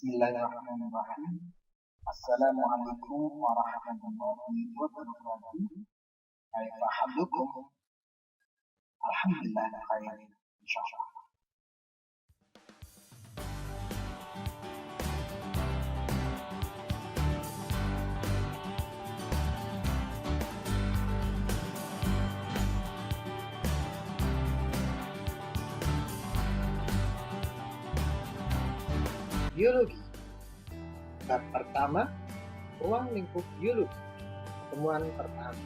Bismillahirrahmanirrahim. Assalamualaikum warahmatullahi wabarakatuh. Kaifa halukum? Alhamdulillah khair, insyaallah. Biologi. Bab pertama, ruang lingkup biologi. Pertemuan pertama.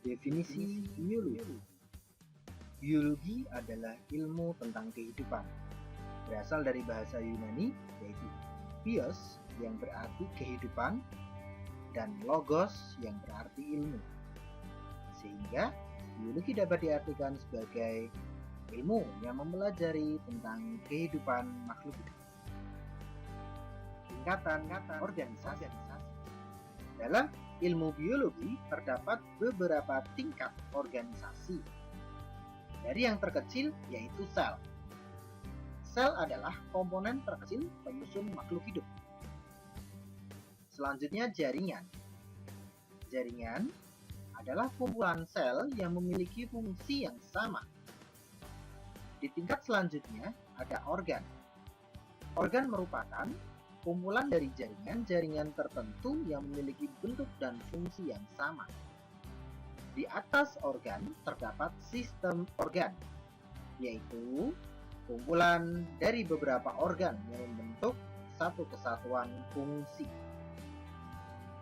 Definisi biologi. Biologi adalah ilmu tentang kehidupan. Berasal dari bahasa Yunani, yaitu bios yang berarti kehidupan dan logos yang berarti ilmu. Sehingga biologi dapat diartikan sebagai ilmu yang mempelajari tentang kehidupan makhluk hidup. Tingkatan organisasi. Dalam ilmu biologi terdapat beberapa tingkat organisasi. Dari yang terkecil yaitu sel. Sel adalah komponen terkecil penyusun makhluk hidup. Selanjutnya jaringan. Jaringan adalah kumpulan sel yang memiliki fungsi yang sama. Di tingkat selanjutnya ada organ. Organ merupakan kumpulan dari jaringan-jaringan tertentu yang memiliki bentuk dan fungsi yang sama. Di atas organ terdapat sistem organ, yaitu kumpulan dari beberapa organ yang membentuk satu kesatuan fungsi.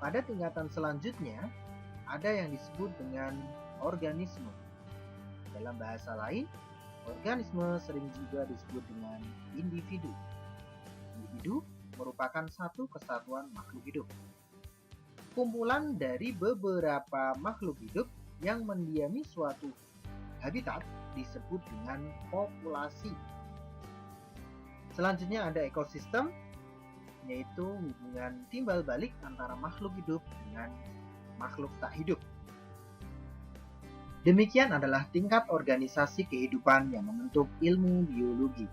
Pada tingkatan selanjutnya, ada yang disebut dengan organisme. Dalam bahasa lain, organisme sering juga disebut dengan individu. Individu merupakan satu kesatuan makhluk hidup. Kumpulan dari beberapa makhluk hidup yang mendiami suatu habitat disebut dengan populasi. Selanjutnya ada ekosistem, yaitu hubungan timbal balik antara makhluk hidup dengan makhluk tak hidup. Demikian adalah tingkat organisasi kehidupan yang membentuk ilmu biologi.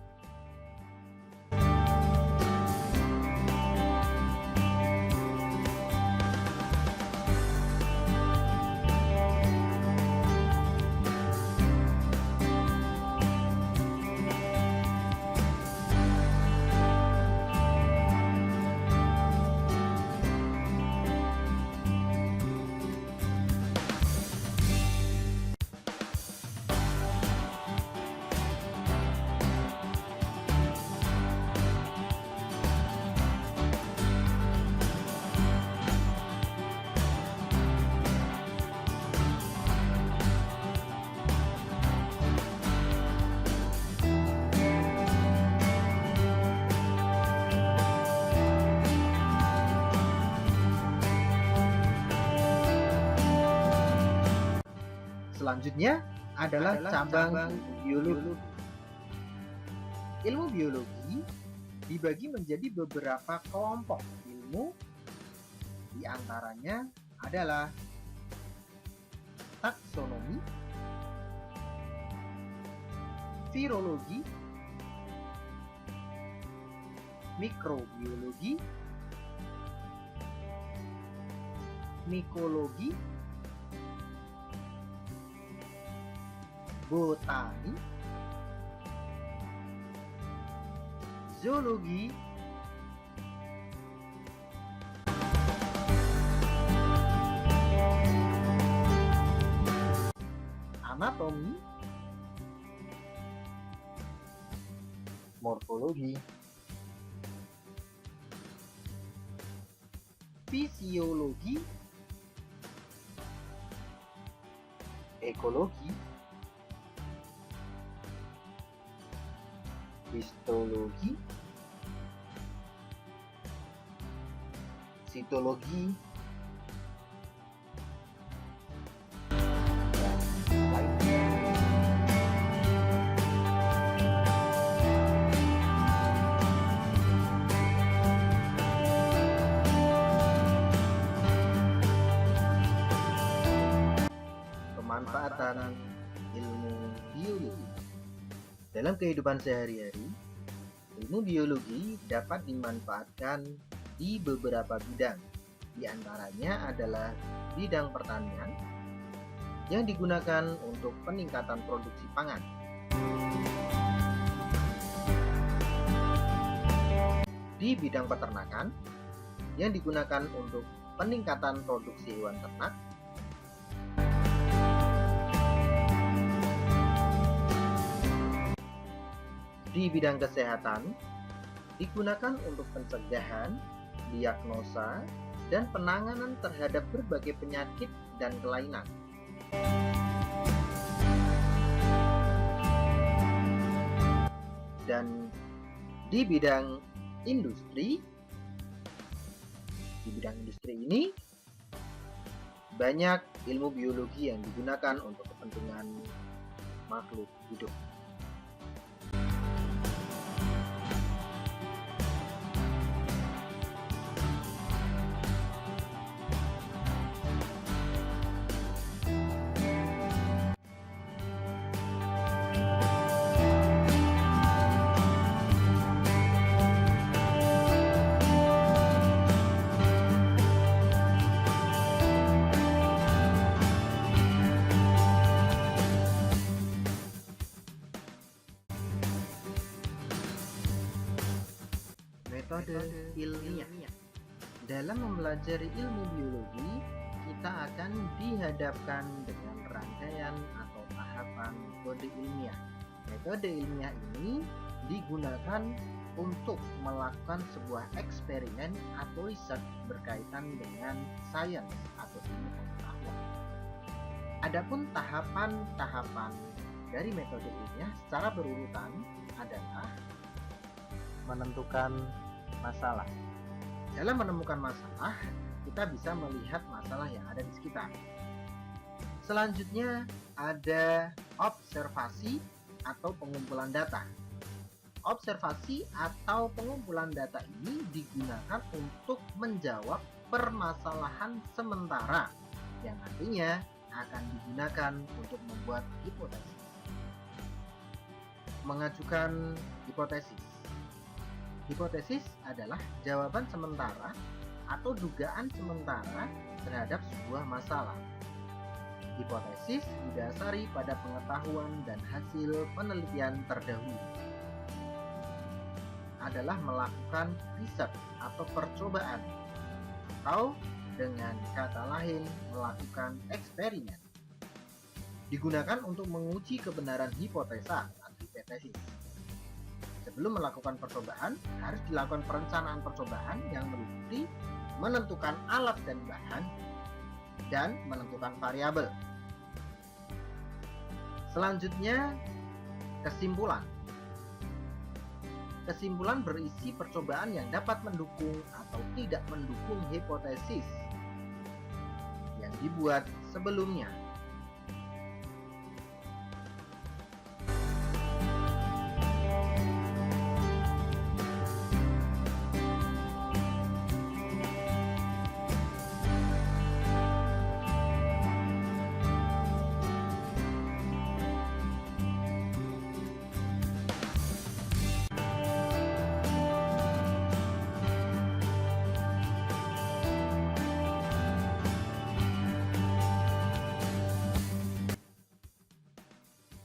Selanjutnya adalah cabang biologi. Ilmu biologi dibagi menjadi beberapa kelompok ilmu, di antaranya adalah taksonomi, virologi, mikrobiologi, mikologi, botani, zoologi, anatomi, morfologi, fisiologi, ekologi, histologi, sitologi, dan lainnya. pemanfaatan ilmu biologi. Dalam kehidupan sehari-hari, ilmu biologi dapat dimanfaatkan di beberapa bidang. Di antaranya adalah bidang pertanian yang digunakan untuk peningkatan produksi pangan. Di bidang peternakan yang digunakan untuk peningkatan produksi hewan ternak. Di bidang kesehatan digunakan untuk pencegahan, diagnosa, dan penanganan terhadap berbagai penyakit dan kelainan. Dan di bidang industri, ini banyak ilmu biologi yang digunakan untuk kepentingan makhluk hidup. Metode ilmiah. Dalam mempelajari ilmu biologi, kita akan dihadapkan dengan rangkaian atau tahapan metode ilmiah. Metode ilmiah ini digunakan untuk melakukan sebuah eksperimen atau riset berkaitan dengan sains atau ilmu pengetahuan. Adapun tahapan-tahapan dari metode ilmiah secara berurutan adalah menentukan masalah. Dalam menemukan masalah, kita bisa melihat masalah yang ada di sekitar. Selanjutnya ada observasi atau pengumpulan data. Observasi atau pengumpulan data ini digunakan untuk menjawab permasalahan sementara yang nantinya akan digunakan untuk membuat hipotesis. Mengajukan hipotesis. Hipotesis adalah jawaban sementara atau dugaan sementara terhadap sebuah masalah. Hipotesis didasari pada pengetahuan dan hasil penelitian terdahulu. Adalah melakukan riset atau percobaan, atau dengan kata lain melakukan eksperimen. Digunakan untuk menguji kebenaran hipotesa atau hipotesis. Sebelum melakukan percobaan, harus dilakukan perencanaan percobaan yang meliputi menentukan alat dan bahan dan menentukan variabel. Selanjutnya, kesimpulan. Kesimpulan berisi percobaan yang dapat mendukung atau tidak mendukung hipotesis yang dibuat sebelumnya.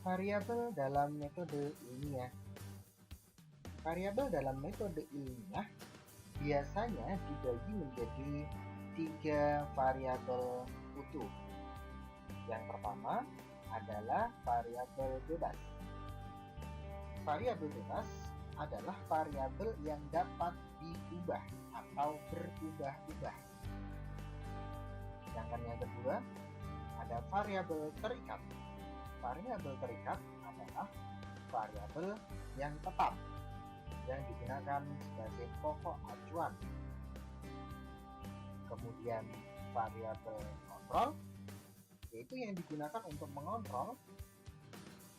Variabel dalam metode ilmiah. Variabel dalam metode ilmiah biasanya dibagi menjadi 3 variabel utuh. Yang pertama adalah variabel bebas. Variabel bebas adalah variabel yang dapat diubah atau berubah-ubah. Sedangkan yang kedua ada variabel terikat. Variabel terikat adalah variabel yang tetap yang digunakan sebagai pokok acuan. Kemudian variabel kontrol, yaitu yang digunakan untuk mengontrol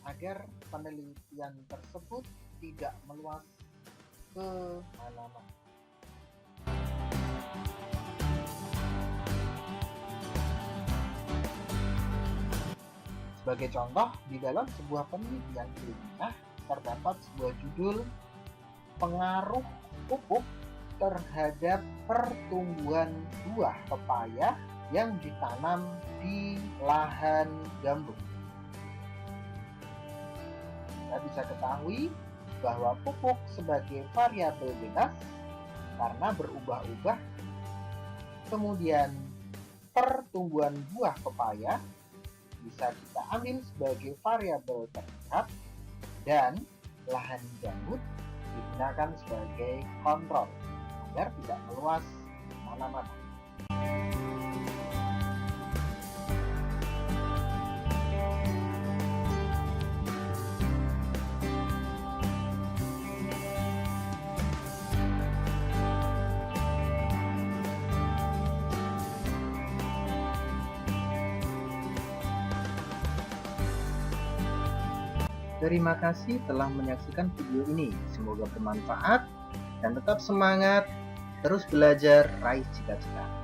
agar penelitian tersebut tidak meluas ke mana-mana. Sebagai contoh, di dalam sebuah penelitian ilmiah terdapat sebuah judul pengaruh pupuk terhadap pertumbuhan buah pepaya yang ditanam di lahan gambut. Kita bisa ketahui bahwa pupuk sebagai variabel bebas karena berubah-ubah. Kemudian pertumbuhan buah pepaya bisa kita ambil sebagai variabel terlihat, dan lahan gambut digunakan sebagai kontrol agar tidak meluas kemana-mana. Terima kasih telah menyaksikan video ini. Semoga bermanfaat dan tetap semangat, terus belajar, raih cita-cita.